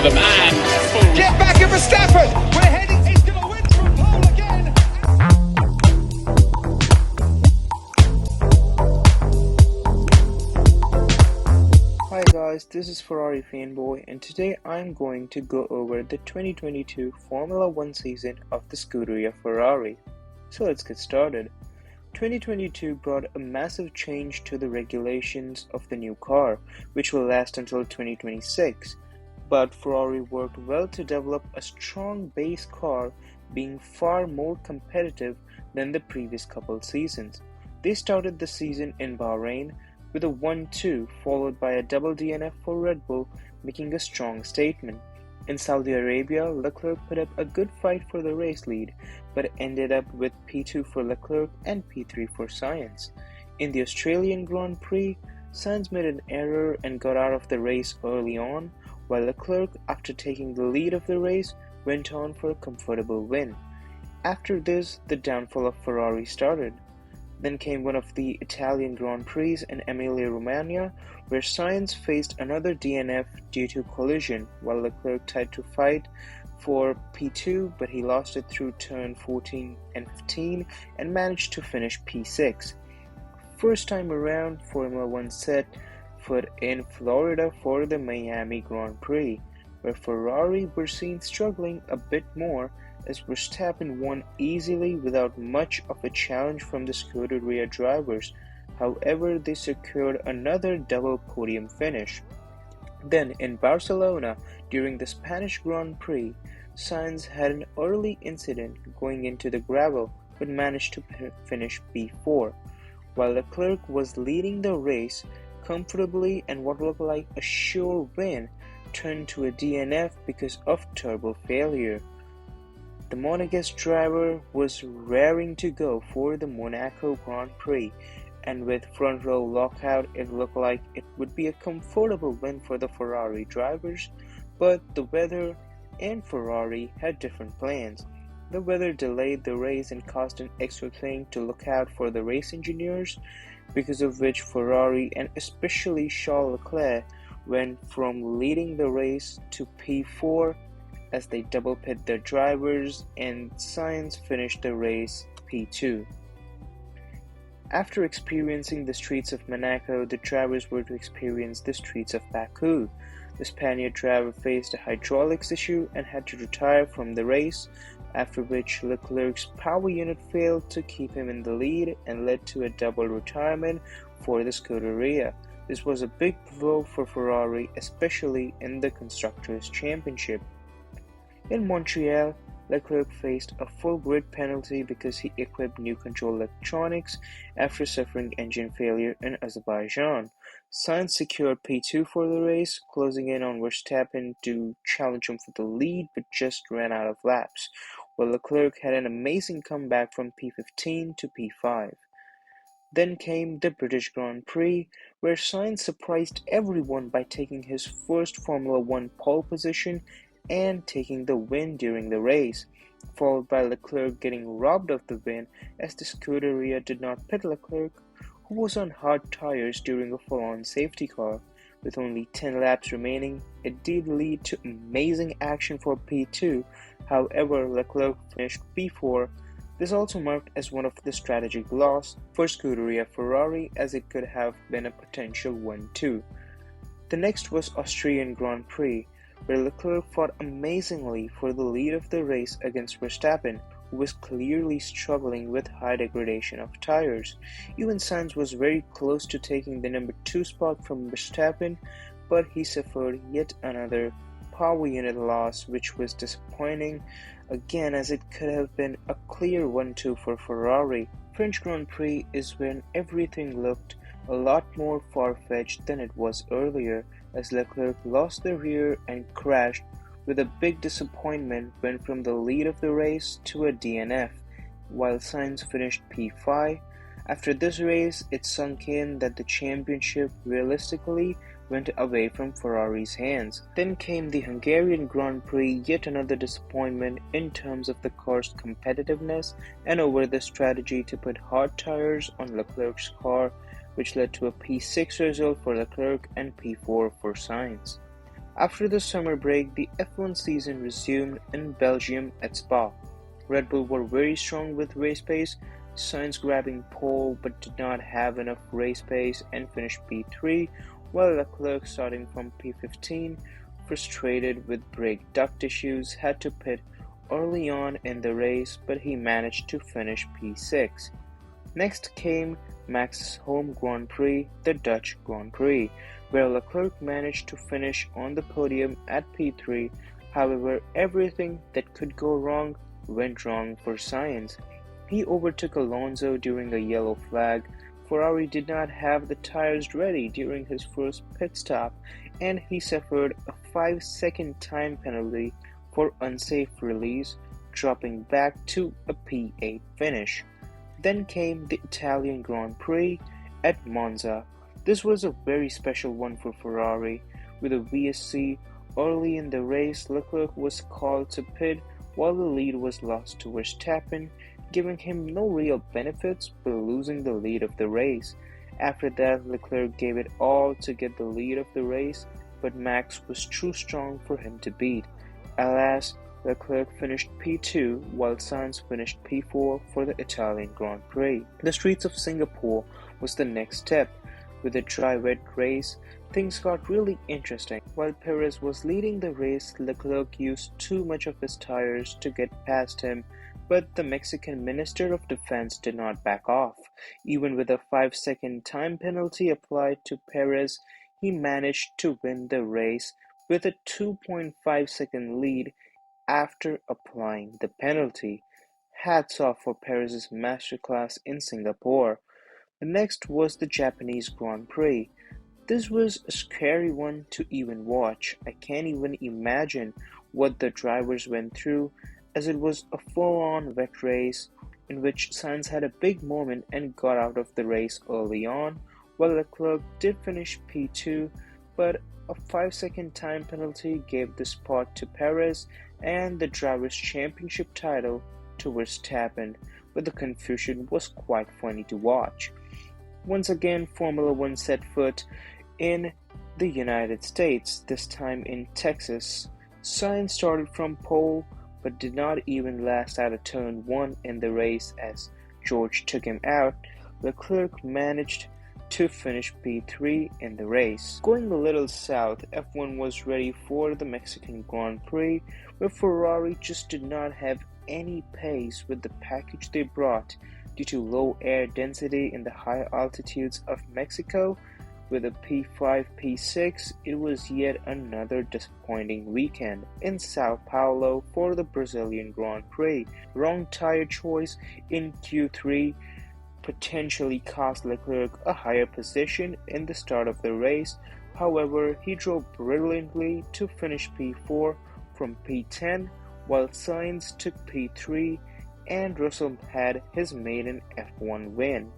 the man. Get back in Verstappen! We're heading, he's going to win from pole again! Hi guys, this is Ferrari Fanboy and today I'm going to go over the 2022 Formula 1 season of the Scuderia Ferrari. So let's get started. 2022 brought a massive change to the regulations of the new car, which will last until 2026. But Ferrari worked well to develop a strong base car, being far more competitive than the previous couple seasons. They started the season in Bahrain with a 1-2 followed by a double DNF for Red Bull, making a strong statement. In Saudi Arabia, Leclerc put up a good fight for the race lead, but ended up with P2 for Leclerc and P3 for Sainz. In the Australian Grand Prix, Sainz made an error and got out of the race early on, while Leclerc, after taking the lead of the race, went on for a comfortable win. After this, the downfall of Ferrari started. Then came one of the Italian Grand Prix in Emilia-Romagna, where Sainz faced another DNF due to collision, while Leclerc tried to fight for P2, but he lost it through turn 14 and 15 and managed to finish P6. First time around, Formula 1 set foot in Florida for the Miami Grand Prix, where Ferrari were seen struggling a bit more as Verstappen won easily without much of a challenge from the Scuderia drivers. However, they secured another double podium finish. Then in Barcelona, during the Spanish Grand Prix, Sainz had an early incident going into the gravel but managed to finish P4, while Leclerc was leading the race comfortably, and what looked like a sure win turned to a DNF because of turbo failure. The Monegasque driver was raring to go for the Monaco Grand Prix, and with front row lockout, it looked like it would be a comfortable win for the Ferrari drivers, but the weather and Ferrari had different plans. The weather delayed the race and caused an extra thing to look out for the race engineers, because of which Ferrari and especially Charles Leclerc went from leading the race to P4 as they double pit their drivers, and Sainz finished the race P2. After experiencing the streets of Monaco, the drivers were to experience the streets of Baku. The Spaniard driver faced a hydraulics issue and had to retire from the race, after which Leclerc's power unit failed to keep him in the lead and led to a double retirement for the Scuderia. This was a big blow for Ferrari, especially in the Constructors' Championship. In Montreal, Leclerc faced a full grid penalty because he equipped new control electronics after suffering engine failure in Azerbaijan. Sainz secured P2 for the race, closing in on Verstappen to challenge him for the lead but just ran out of laps, while Leclerc had an amazing comeback from P15 to P5. Then came the British Grand Prix, where Sainz surprised everyone by taking his first Formula 1 pole position and taking the win during the race, followed by Leclerc getting robbed of the win as the Scuderia did not pit Leclerc, who was on hard tires during a full-on safety car. With only 10 laps remaining, it did lead to amazing action for P2, however Leclerc finished P4. This also marked as one of the strategic loss for Scuderia Ferrari, as it could have been a potential 1-2. The next was Austrian Grand Prix, where Leclerc fought amazingly for the lead of the race against Verstappen, who was clearly struggling with high degradation of tires. Even Sainz was very close to taking the number 2 spot from Verstappen, but he suffered yet another power unit loss, which was disappointing again, as it could have been a clear 1-2 for Ferrari. French Grand Prix is when everything looked a lot more far-fetched than it was earlier, as Leclerc lost the rear and crashed with a big disappointment, went from the lead of the race to a DNF, while Sainz finished P5. After this race, it sunk in that the championship realistically went away from Ferrari's hands. Then came the Hungarian Grand Prix, yet another disappointment in terms of the car's competitiveness and over the strategy to put hard tires on Leclerc's car, which led to a P6 result for Leclerc and P4 for Sainz. After the summer break, the F1 season resumed in Belgium at Spa. Red Bull were very strong with race pace, Sainz grabbing pole but did not have enough race pace and finished P3, while Leclerc starting from P15, frustrated with brake duct issues, had to pit early on in the race, but he managed to finish P6. Next came Max's home Grand Prix, the Dutch Grand Prix, where Leclerc managed to finish on the podium at P3. However, everything that could go wrong went wrong for Sainz. He overtook Alonso during a yellow flag. Ferrari did not have the tires ready during his first pit stop, and he suffered a 5-second time penalty for unsafe release, dropping back to a P8 finish. Then came the Italian Grand Prix at Monza. This was a very special one for Ferrari. With a VSC early in the race, Leclerc was called to pit while the lead was lost to Verstappen, giving him no real benefits but losing the lead of the race. After that, Leclerc gave it all to get the lead of the race, but Max was too strong for him to beat. Alas, Leclerc finished P2 while Sainz finished P4 for the Italian Grand Prix. The streets of Singapore was the next step. With a dry wet race, things got really interesting. While Perez was leading the race, Leclerc used too much of his tires to get past him, but the Mexican Minister of Defense did not back off. Even with a 5-second time penalty applied to Perez, he managed to win the race with a 2.5-second lead after applying the penalty. Hats off for Perez's masterclass in Singapore. The next was the Japanese Grand Prix. This was a scary one to even watch. I can't even imagine what the drivers went through, as it was a full-on wet race in which Sainz had a big moment and got out of the race early on, while Leclerc did finish P2, but a 5-second time penalty gave the spot to Perez and the Drivers' Championship title to Verstappen, but the confusion was quite funny to watch. Once again, Formula One set foot in the United States, this time in Texas. Sainz started from pole, but did not even last out of turn 1 in the race as George took him out. Leclerc managed to finish P3 in the race. Going a little south, F1 was ready for the Mexican Grand Prix, where Ferrari just did not have any pace with the package they brought due to low air density in the high altitudes of Mexico. With a P5, P6, it was yet another disappointing weekend in Sao Paulo for the Brazilian Grand Prix. Wrong tire choice in Q3 potentially cost Leclerc a higher position in the start of the race. However, he drove brilliantly to finish P4 from P10, while Sainz took P3 and Russell had his maiden F1 win.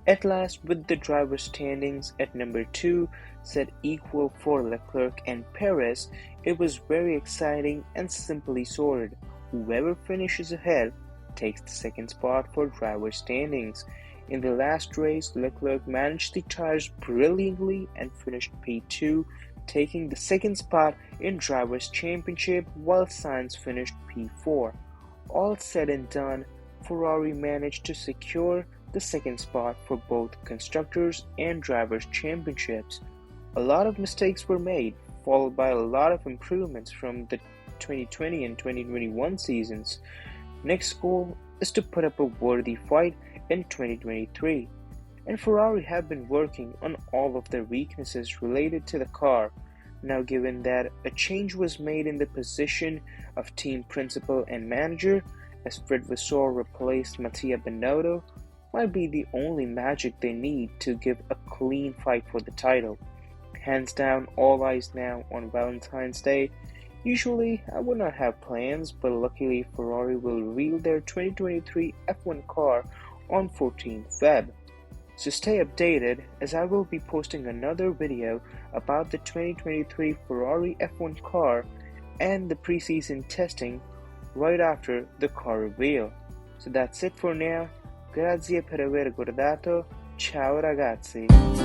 At last, with the driver's standings at number 2 set equal for Leclerc and Perez, it was very exciting and simply sorted. Whoever finishes ahead takes the second spot for driver's standings. In the last race, Leclerc managed the tires brilliantly and finished P2, taking the second spot in Drivers' Championship, while Sainz finished P4. All said and done, Ferrari managed to secure the second spot for both Constructors and Drivers' Championships. A lot of mistakes were made, followed by a lot of improvements from the 2020 and 2021 seasons. Next goal is to put up a worthy fight in 2023. And Ferrari have been working on all of their weaknesses related to the car. Now, given that a change was made in the position of team principal and manager, as Fred Vasseur replaced Mattia Binotto, might be the only magic they need to give a clean fight for the title. Hands down, all eyes now on Valentine's Day. Usually, I would not have plans, but luckily Ferrari will reveal their 2023 F1 car on 14th Feb. So stay updated, as I will be posting another video about the 2023 Ferrari F1 car and the preseason testing right after the car reveal. So that's it for now. Grazie per aver guardato. Ciao ragazzi.